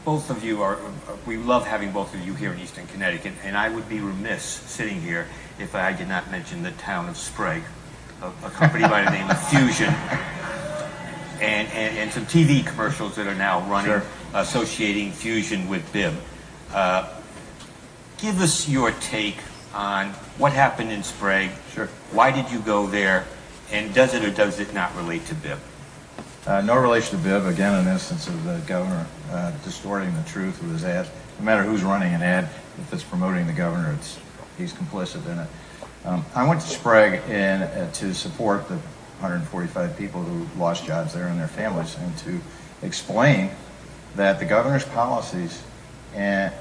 both of you are, we love having both of you here in Eastern Connecticut, and I would be remiss sitting here if I did not mention the town of Sprague, a company by the name of Fusion, and some TV commercials that are now running, sure, associating Fusion with Bibb. Give us your take on what happened in Sprague. Sure. Why did you go there, and does it or does it not relate to Bibb? No relation to Bibb. Again, an instance of the governor distorting the truth with his ad. No matter who's running an ad, if it's promoting the governor, he's complicit in it. I went to Sprague to support the 145 people who lost jobs there and their families, and to explain that the governor's policies are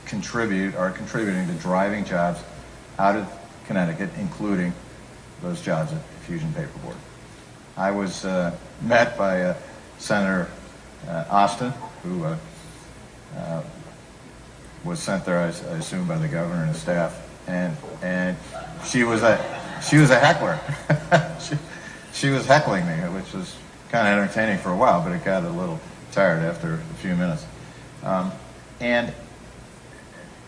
contributing to driving jobs out of Connecticut, including those jobs at Fusion Paperboard. I was met by Senator Austin, who was sent there, I assume, by the governor and his staff, and she was a heckler. she was heckling me, which was kind of entertaining for a while, but it got a little tired after a few minutes. And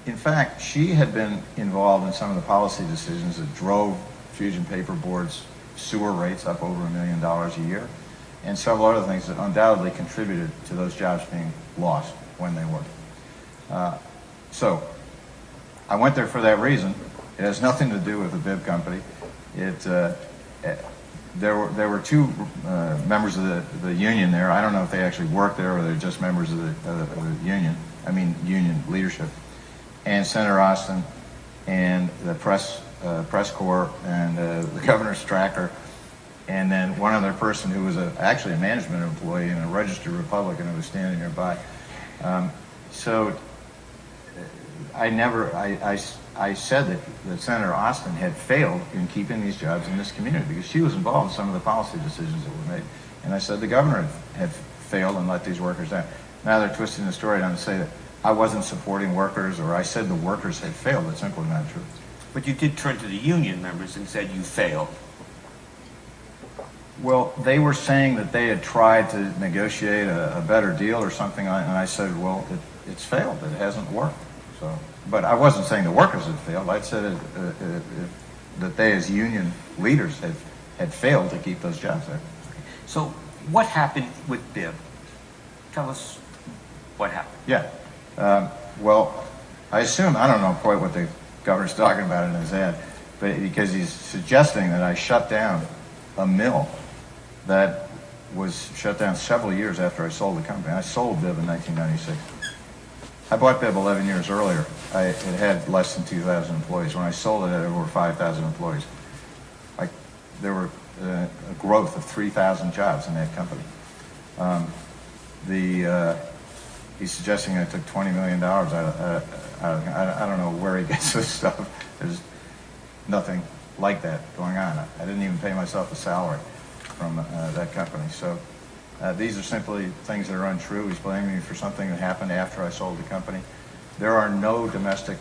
in fact, she had been involved in some of the policy decisions that drove Fusion Paperboard's sewer rates up over $1 million a year, and several other things that undoubtedly contributed to those jobs being lost when they were. So I went there for that reason. It has nothing to do with the Bibb company. There were two members of the union there. I don't know if they actually worked there or they're just members of the union. I mean, union leadership. And Senator Austin and the press corps and the governor's tracker, and then one other person who was actually a management employee and a registered Republican who was standing nearby. So I said that Senator Austin had failed in keeping these jobs in this community because she was involved in some of the policy decisions that were made. And I said the governor had failed and let these workers down. Now they're twisting the story down to say that I wasn't supporting workers, or I said the workers had failed. That's simply not true. But you did turn to the union members and said you failed. Well, they were saying that they had tried to negotiate a better deal or something, and I said, well, it's failed. It hasn't worked. So, but I wasn't saying the workers had failed. I said that they, as union leaders, had failed to keep those jobs there. So what happened with Bibb? Tell us what happened. Yeah. Well, I don't know quite what the governor's talking about in his ad, but because he's suggesting that I shut down a mill that was shut down several years after I sold the company. I sold Bibb in 1996. I bought Bibb 11 years earlier. It had less than 2,000 employees. When I sold it, it had over 5,000 employees. There were a growth of 3,000 jobs in that company. He's suggesting I took $20 million out of I don't know where he gets this stuff. There's nothing like that going on. I didn't even pay myself a salary from that company. So these are simply things that are untrue. He's blaming me for something that happened after I sold the company. There are no domestic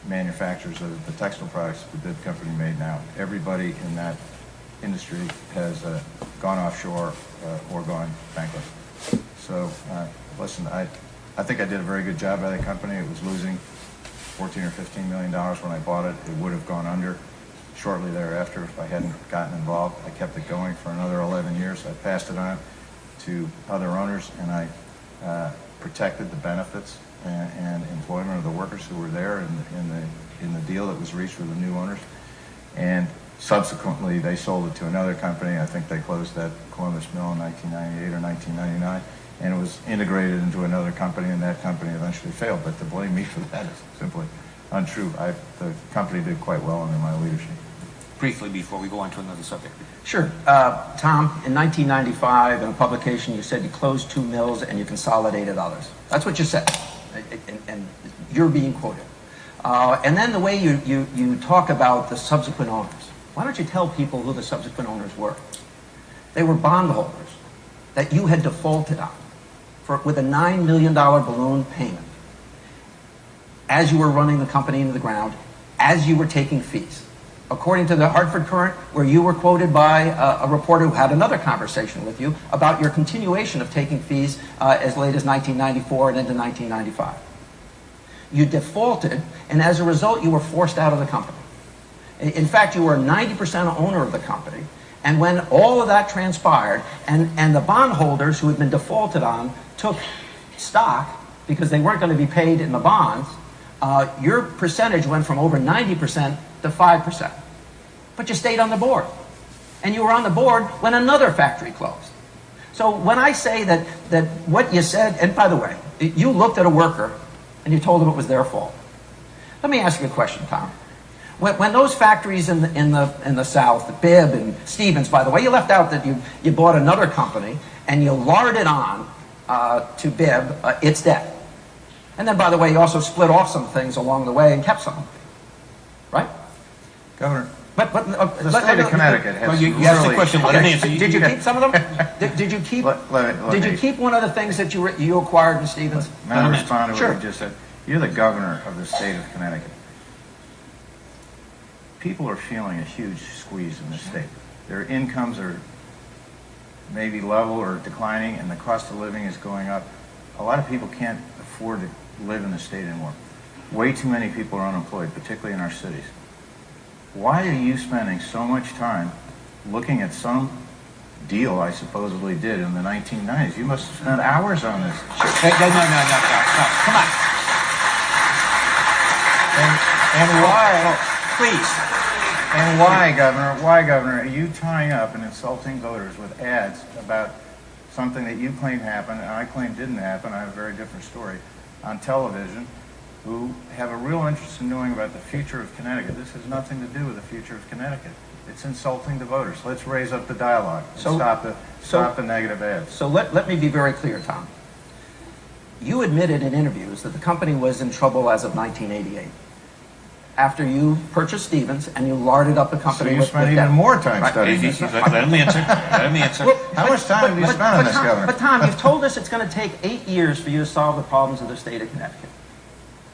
manufacturers of the textile products the Bibb company made now. Everybody in that industry has gone offshore or gone bankrupt. So listen, I think I did a very good job by the company. It was losing $14 or $15 million when I bought it. It would have gone under shortly thereafter if I hadn't gotten involved. I kept it going for another 11 years. I passed it on to other owners, and I protected the benefits and employment of the workers who were there in the deal that was reached with the new owners. And subsequently, they sold it to another company. I think they closed that Columbus mill in 1998 or 1999, and it was integrated into another company, and that company eventually failed. But to blame me for that is simply untrue. The company did quite well under my leadership. Briefly, before we go on to another subject. Sure. Tom, in 1995, in a publication, you said you closed 2 mills and you consolidated others. That's what you said, and you're being quoted. And then the way you talk about the subsequent owners. Why don't you tell people who the subsequent owners were? They were bondholders that you had defaulted on with a $9 million balloon payment as you were running the company into the ground, as you were taking fees. according to the Hartford Courant, where you were quoted by a reporter who had another conversation with you about your continuation of taking fees as late as 1994 and into 1995. You defaulted, and as a result, you were forced out of the company. In fact, you were a 90% owner of the company, and when all of that transpired, and the bondholders who had been defaulted on took stock because they weren't going to be paid in the bonds, your percentage went from over 90% to 5%. But you stayed on the board. And you were on the board when another factory closed. So when I say that what you said, and by the way, you looked at a worker and you told them it was their fault. Let me ask you a question, Tom. When those factories in the South, Bibb and Stevens, by the way, you left out that you bought another company and you larded on to Bibb its debt. And then, by the way, you also split off some things along the way and kept some, right? Governor, But the state of Connecticut has You asked the question, let him answer. Did you keep some of them? Did you keep? Did you keep one of the things that you acquired in Stevens? May I respond to Sure. what you just said? You're the governor of the state of Connecticut. People are feeling a huge squeeze in this state. Their incomes are maybe level or declining, and the cost of living is going up. A lot of people can't afford to live in the state anymore. Way too many people are unemployed, particularly in our cities. Why are you spending so much time looking at some deal I supposedly did in the 1990s? You must have spent hours on this. Hey, no, come on. And why, Please. and why, Governor, are you tying up and insulting voters with ads about something that you claim happened and I claim didn't happen? I have a very different story on television, who have a real interest in knowing about the future of Connecticut. This has nothing to do with the future of Connecticut. It's insulting to voters. Let's raise up the dialogue and stop the negative ads. So let me be very clear, Tom. You admitted in interviews that the company was in trouble as of 1988. After you purchased Stevens and you larded up the So company you with spent debt. even more time Right. studying this. Let him answer. Let him answer. How much time have you spent on this, Tom, Governor? But Tom, you've told us it's going to take 8 years for you to solve the problems of the state of Connecticut.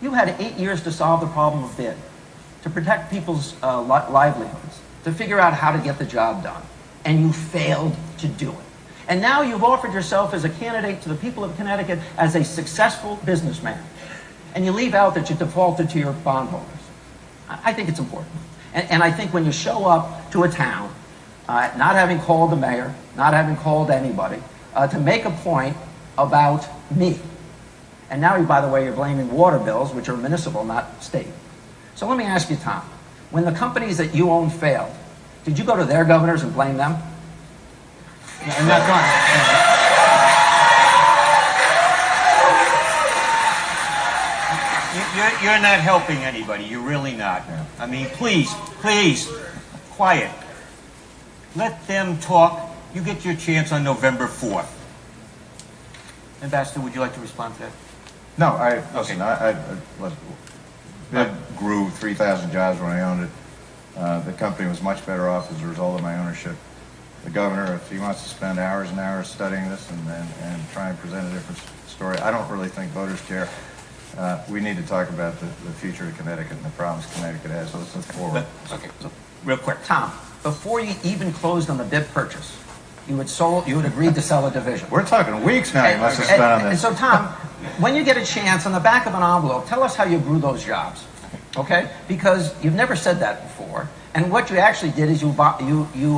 You had 8 years to solve the problem of Bibb, to protect people's livelihoods, to figure out how to get the job done, and you failed to do it. And now you've offered yourself as a candidate to the people of Connecticut as a successful businessman, and you leave out that you defaulted to your bondholders. I think it's important. And I think when you show up to a town, not having called the mayor, not having called anybody, to make a point about me. And now, by the way, you're blaming water bills, which are municipal, not state. So let me ask you, Tom, when the companies that you own failed, did you go to their governors and blame them? I'm not done. You're not helping anybody. You're really not. I mean, please, quiet. Let them talk. You get your chance on November 4th. Ambassador, would you like to respond to that? No, listen, Bibb grew 3,000 jobs when I owned it. The company was much better off as a result of my ownership. The governor, if he wants to spend hours and hours studying this and try and present a different story, I don't really think voters care. We need to talk about the future of Connecticut and the problems Connecticut has. So let's look forward. Okay, so real quick. Tom, before you even closed on the Bibb purchase, you had agreed to sell a division. We're talking weeks now. You must have spent on And this. so, Tom, when you get a chance, on the back of an envelope, tell us how you grew those jobs, okay? Because you've never said that before. And what you actually did is you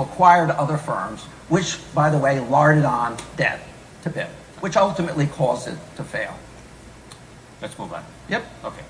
acquired other firms, which, by the way, larded on debt to Bibb, which ultimately caused it to fail. Let's move on. Yep. Okay.